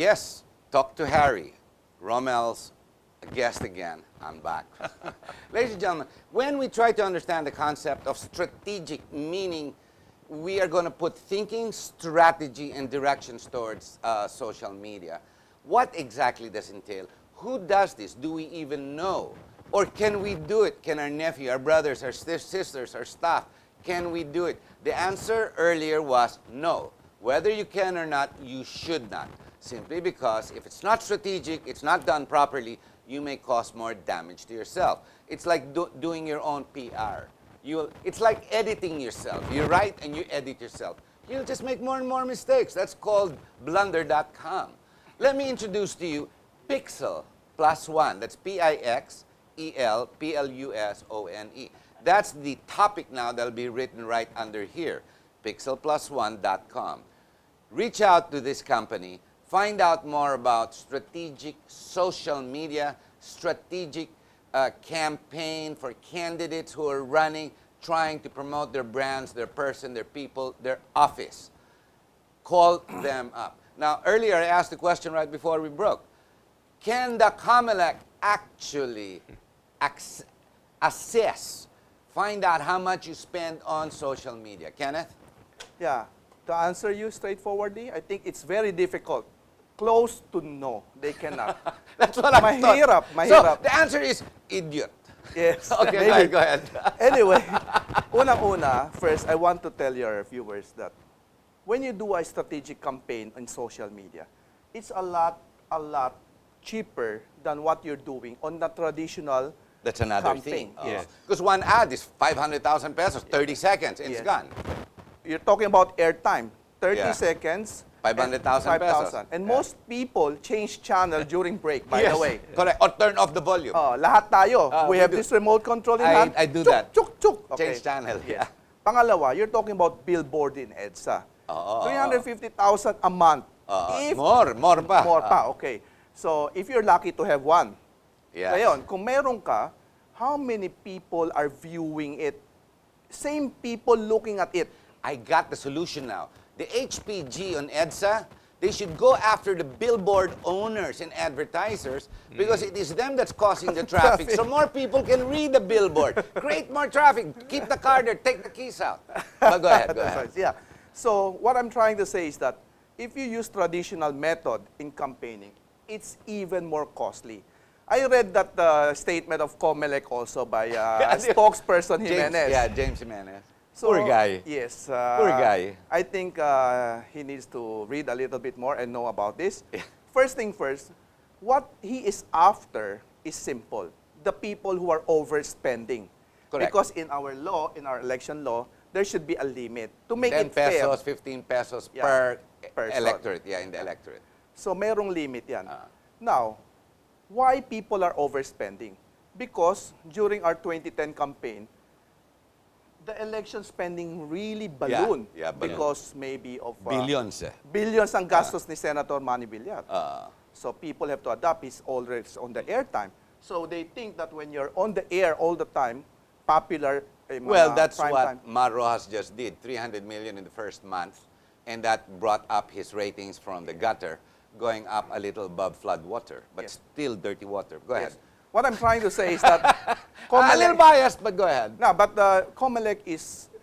Yes, talk to Harry. Rommel's a guest again. I'm back. Ladies and gentlemen, when we try to understand the concept of strategic, meaning we are going to put thinking, strategy, and directions towards social media, what exactly does it entail? Who does this? Do we even know? Or can we do it? Can our nephew, our brothers, our sisters, our staff, can we do it? The answer earlier was no. Whether you can or not, you should not. Simply because if it's not strategic, it's not done properly, you may cause more damage to yourself. It's like doing your own PR. It's like editing yourself. You write and you edit yourself. You'll just make more and more mistakes. That's called blunder.com. Let me introduce to you Pixel Plus One. That's Pixelplusone. That's the topic now that'll be written right under here, pixelplusone.com. Reach out to this company. Find out more about strategic social media, strategic campaign for candidates who are running, trying to promote their brands, their person, their people, their office. Call them up. Now, earlier I asked the question right before we broke. Can the COMELEC actually assess, find out how much you spend on social media? Kenneth? Yeah, to answer you straightforwardly, I think it's very difficult. Close to no, they cannot. That's what I thought. Mahirap. So the answer is idiot. Yes. Okay, go ahead. Anyway, unang-una, first, I want to tell your viewers that when you do a strategic campaign on social media, it's a lot cheaper than what you're doing on the traditional That's another campaign. thing. Yes. Because one ad is 500,000 pesos, 30 seconds, and it's Yes. gone. You're talking about airtime, 30 Yeah. seconds, 500,000 pesos. And Yeah. most people change channel during break, by Yes, the way. correct. Or turn off the volume. Lahat tayo. We we have do. this remote control in hand. I do Chuk, that. Chuk, chuk. Okay. Change channel. Yeah. Pangalawa, you're talking about billboard in EDSA. 350,000 a month. If More pa. More pa, okay. So, if you're lucky to have one. Yes. Ngayon, kung meron ka, how many people are viewing it? Same people looking at it. I got the solution now. The HPG on EDSA, they should go after the billboard owners and advertisers because it is them that's causing the traffic. So more people can read the billboard. Create more traffic. Keep the car there. Take the keys out. But go ahead. Go ahead. Yeah. So, what I'm trying to say is that if you use traditional method in campaigning, it's even more costly. I read that statement of COMELEC also by spokesperson Jimenez. James Jimenez. So, Poor guy. Yes. Poor guy. I think he needs to read a little bit more and know about this. First thing first, what he is after is simple. The people who are overspending. Correct. Because in our law, in our election law, there should be a limit to make 10 it fair. pesos, 15 pesos Yeah, per person. electorate. Yeah, in the electorate. So merong limit yan. Now, why people are overspending? Because during our 2010 campaign, the election spending really ballooned. Yeah, balloon. Because maybe of Billions. billions ang gastos ni Senator Manny Villar. Uh, So people have to adapt. He's always on the airtime. So they think that when you're on the air all the time, popular. Well, that's prime what time. Mar Rojas just did, 300 million in the first month, and that brought up his ratings from the gutter, going up a little above flood water, but Yes. still dirty water. Go ahead. Yes. What I'm trying to say is that A little biased, but go ahead. No, but COMELEC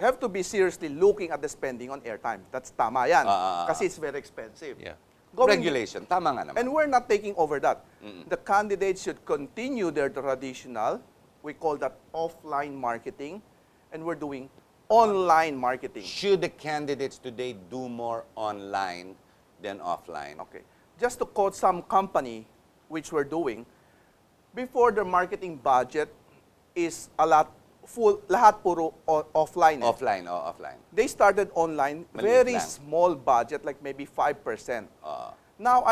have to be seriously looking at the spending on airtime. That's tama yan. Kasi it's very expensive. Yeah. Going- Regulation, tama nga naman. And we're not taking over that. The candidates should continue their traditional, we call that offline marketing, and we're doing online marketing. Should the candidates today do more online than offline? Okay. Just to quote some company which we're doing, before the marketing budget is a lot full, lahat puro offline. Offline, offline. They started online, Maliit very lang. small budget, like maybe 5%. Uh, Now,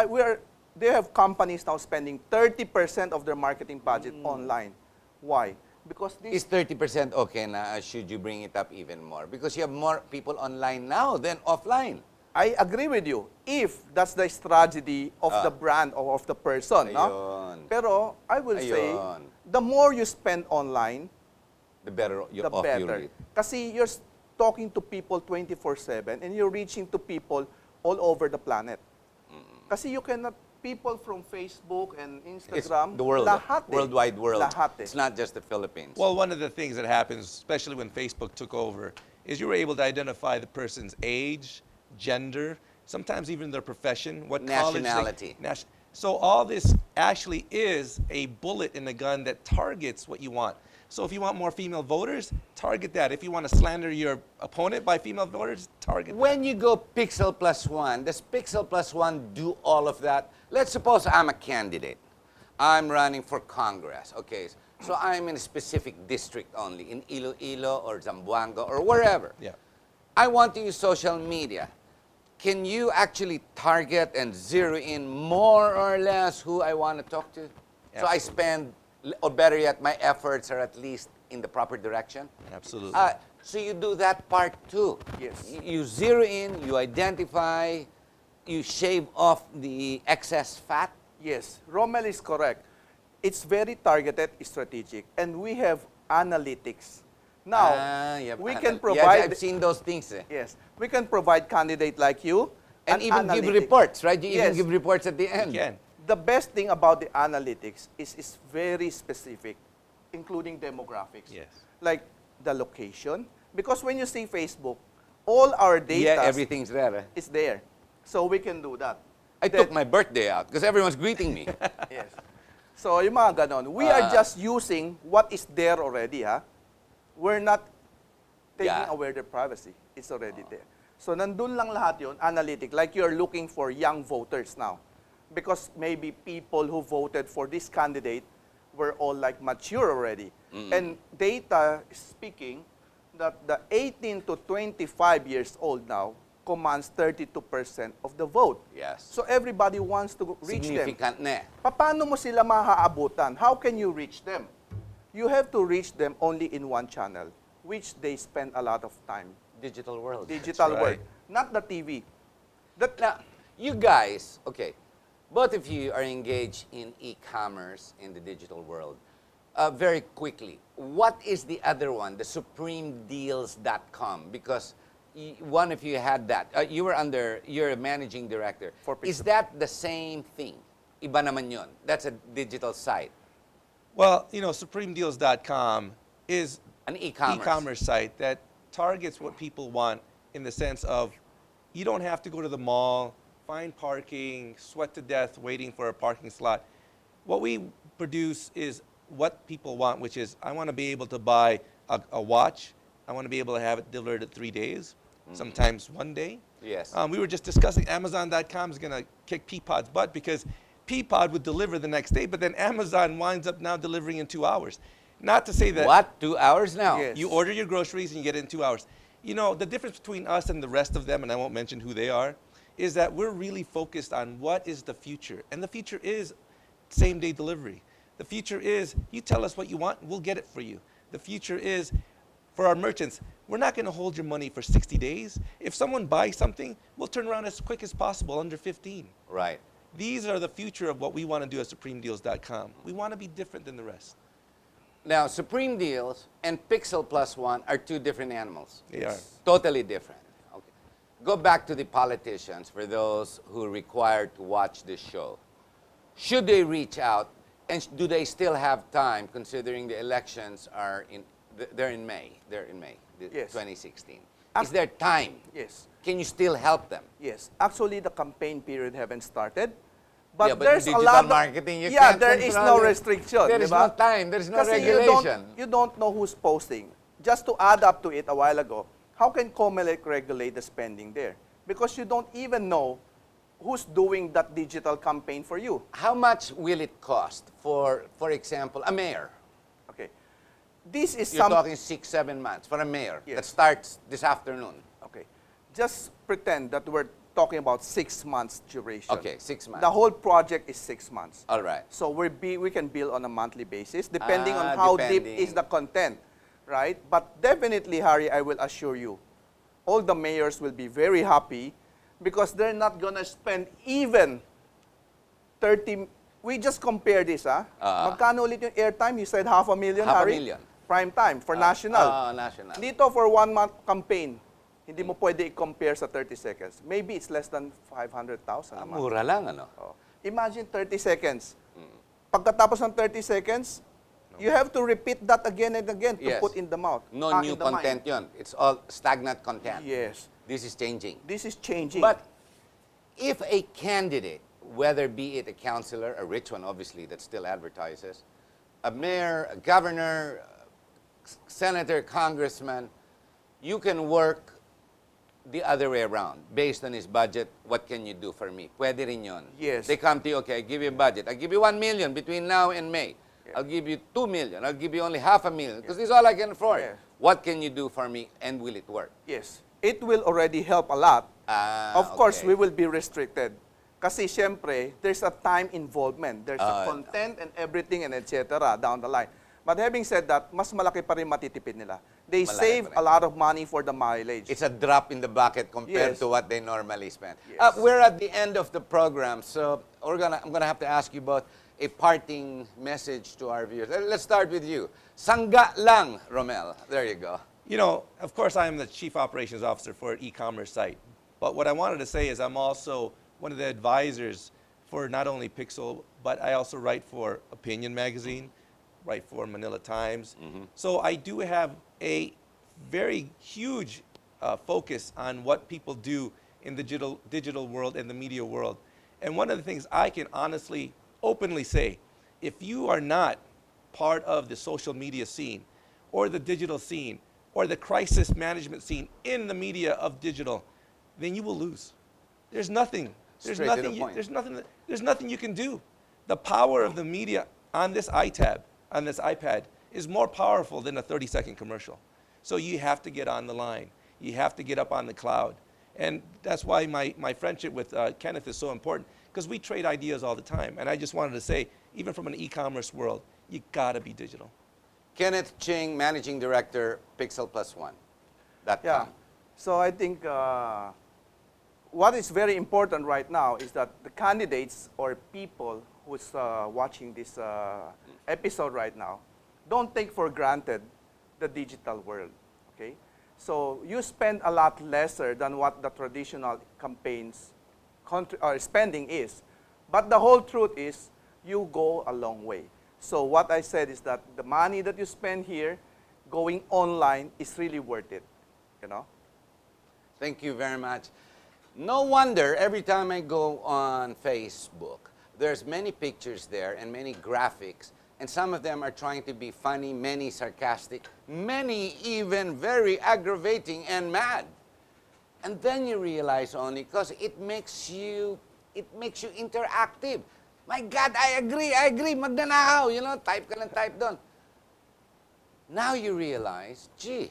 they have companies now spending 30% of their marketing budget online. Why? Because Is 30% okay na? Should you bring it up even more? Because you have more people online now than offline. I agree with you, if that's the strategy of the brand or of the person. No? Ayun. Pero I will say, Ayun. the more you spend online, The better you the off you better. read. Kasi you're talking to people 24/7 and you're reaching to people all over the planet. Kasi you cannot, people from Facebook and It's Instagram, the world, lahat eh. worldwide world. Lahat eh. It's not just the Philippines. Well, one of the things that happens, especially when Facebook took over, is you were able to identify the person's age, gender, sometimes even their profession, what Nationality. college so all this actually is a bullet in the gun that targets what you want. So if you want more female voters, target that. If you want to slander your opponent by female voters, target that. When you go Pixel Plus One, does Pixel Plus One do all of that? Let's suppose I'm a candidate. I'm running for Congress. Okay, so I'm in a specific district only, in Iloilo or Zamboanga or wherever. Yeah. I want to use social media. Can you actually target and zero in more or less who I want to talk to? So I Absolutely. spend, or better yet, my efforts are at least in the proper direction? Absolutely. So you do that part too. Yes. You zero in, you identify, you shave off the excess fat. Yes, Rommel is correct. It's very targeted, strategic, and we have analytics. Now, Yep, we can yes, provide, I've seen those things. yes, we can provide candidate like you And even give analytic. reports, right? You even Yes. give reports at the end. Again, The best thing about the analytics is it's very specific, including demographics. yes. Like the location, because when you see Facebook, all our data Yeah, everything's there. Eh? is there. So we can do that. I Then- took my birthday out because everyone's greeting me. Yes. So yung mga ganon, we are just using what is there already, ha? We're not taking Yeah. away their privacy. It's already there. So nandun lang lahat yun, analytic, like you're looking for young voters now. Because maybe people who voted for this candidate were all like mature already. And data is speaking that the 18 to 25 years old now commands 32% of the vote. Yes. So everybody wants to reach them. Significant na. Paano mo sila mahaabutan? How can you reach them? You have to reach them only in one channel, which they spend a lot of time. Digital world. Digital right. world, not the TV. That, Now, you guys, okay, both of you are engaged in e-commerce in the digital world. Very quickly, what is the other one, the SupremeDeals.com? Because one of you had that. You're a managing director. For Is Pixel. that the same thing? Iba naman yun. That's a digital site, Well, SupremeDeals.com is an e-commerce. e-commerce site that targets what people want in the sense of you don't have to go to the mall, find parking, sweat to death waiting for a parking slot. What we produce is what people want, which is I want to be able to buy a watch. I want to be able to have it delivered in 3 days, sometimes 1 day. Yes. We were just discussing Amazon.com is going to kick Peapod's butt because Peapod would deliver the next day, but then Amazon winds up now delivering in 2 hours. Not to say that What? 2 hours now? Yes. you order your groceries and you get it in 2 hours. The difference between us and the rest of them, and I won't mention who they are, is that we're really focused on what is the future. And the future is same-day delivery. The future is you tell us what you want, we'll get it for you. The future is for our merchants, we're not going to hold your money for 60 days. If someone buys something, we'll turn around as quick as possible, under 15. Right. These are the future of what we want to do at SupremeDeals.com. We want to be different than the rest. Now, Supreme Deals and Pixel Plus One are two different animals. They are. Totally different. Okay. Go back to the politicians for those who are required to watch this show. Should they reach out, and do they still have time, considering the elections are they're in May. They're in May, Yes. 2016. Is there time? yes, Can you still help them? yes. Actually, the campaign period haven't started. But Yeah, but there's a digital lot of, marketing, you yeah, can't there is control no it. restriction. There is diba? no time. There is no Kasi regulation. You don't know who's posting. Just to add up to it a while ago, how can COMELEC regulate the spending there? Because you don't even know who's doing that digital campaign for you. How much will it cost for example, a mayor? Okay. This is You're talking 6-7 months for a mayor that Yes. starts this afternoon. Okay. Just pretend that we're talking about 6 months duration. Okay, 6 months. The whole project is 6 months. All right. So we can bill on a monthly basis, depending on how deep depending. is the content, right? But definitely, Harry, I will assure you, all the mayors will be very happy because they're not gonna spend even 30. We just compare this, Magkano ulit yung airtime? You said $500,000, Half a Harry? million. Prime time for national. National. Dito for 1 month campaign, Hindi mo pwede i-compare sa 30 seconds. Maybe it's less than 500,000 a month. Mura lang, ano? Oh. Imagine 30 seconds. Pagkatapos ng 30 seconds, you have to repeat that again and again to Yes. put in the mouth. No new in the mind. content yun. It's all stagnant content. Yes. This is changing. This is changing. But if a candidate, whether be it a councillor, a rich one obviously that still advertises, a mayor, a governor, senator, congressman, you can work the other way around. Based on his budget, what can you do for me? Pwede rin yun. Yes. They come to you, okay, I give you a budget. I'll give you 1 million between now and May. Yeah. I'll give you 2 million. I'll give you only half a million because this is all I can afford. Yeah. What can you do for me and will it work? Yes. It will already help a lot. Of course, okay. we will be restricted. Kasi siyempre, there's a time involvement. There's a content and everything and etc. down the line. But having said that, mas malaki pa rin matitipid nila. They Malaki save pa rin. a lot of money for the mileage. It's a drop in the bucket compared Yes. to what they normally spend. Yes. We're at the end of the program, so I'm gonna have to ask you about a parting message to our viewers. Let's start with you. Sangga lang, Romel. There you go. You know, of course, I am the Chief Operations Officer for an e-commerce site. But what I wanted to say is I'm also one of the advisors for not only Pixel, but I also write for Opinion Magazine, write for Manila Times. So I do have a very huge focus on what people do in the digital world and the media world. And one of the things I can honestly, openly say, if you are not part of the social media scene or the digital scene or the crisis management scene in the media of digital, then you will lose. There's nothing. There's Straight to the nothing. point. There's nothing you can do. The power of the media on this iTab, on this iPad, is more powerful than a 30-second commercial. So you have to get on the line. You have to get up on the cloud. And that's why my friendship with Kenneth is so important, because we trade ideas all the time. And I just wanted to say, even from an e-commerce world, you gotta be digital. Kenneth Ching, Managing Director, Pixel Plus One. Yeah. So I think what is very important right now is that the candidates or people who's watching this episode right now don't take for granted the digital world. Okay. So you spend a lot lesser than what the traditional campaigns or spending is. But the whole truth is you go a long way. So what I said is that the money that you spend here going online is really worth it, you know? Thank you very much. No wonder every time I go on Facebook, there's many pictures there and many graphics, and some of them are trying to be funny, many sarcastic, many even very aggravating and mad. And then you realize only because it makes you interactive. My God, I agree, magnanakaw, type ka lang type doon. Now you realize, gee,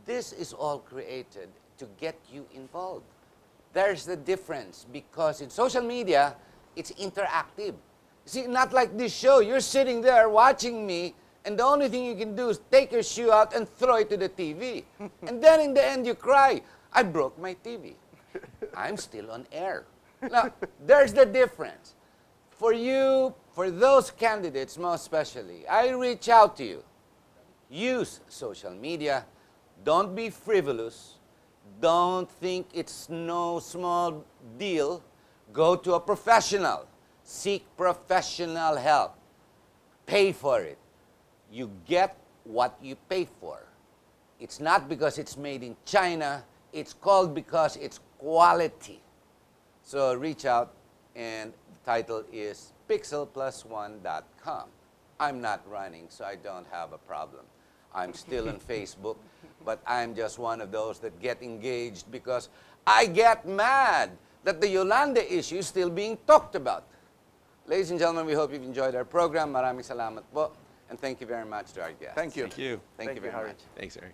this is all created to get you involved. There's the difference, because in social media, it's interactive. See, not like this show. You're sitting there watching me, and the only thing you can do is take your shoe out and throw it to the TV. And then in the end, you cry, I broke my TV. I'm still on air. Now, there's the difference. For you, for those candidates most especially, I reach out to you. Use social media. Don't be frivolous. Don't think it's no small deal. Go to a professional. Seek professional help. Pay for it. You get what you pay for. It's not because it's made in China. It's called because it's quality. So reach out, and the title is pixelplus1.com. I'm not running, so I don't have a problem. I'm still on Facebook, but I'm just one of those that get engaged because I get mad that the Yolanda issue is still being talked about. Ladies and gentlemen, we hope you've enjoyed our program. Maraming salamat po, and thank you very much to our guests. Thank you. Thank you. Thank you very Harry. much. Thanks, Eric.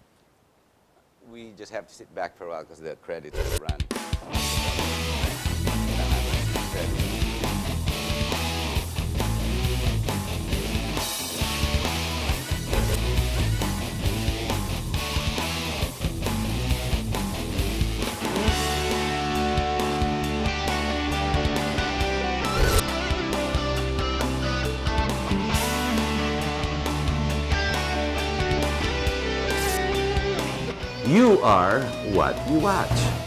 We just have to sit back for a while because the credits will run. You are what you watch.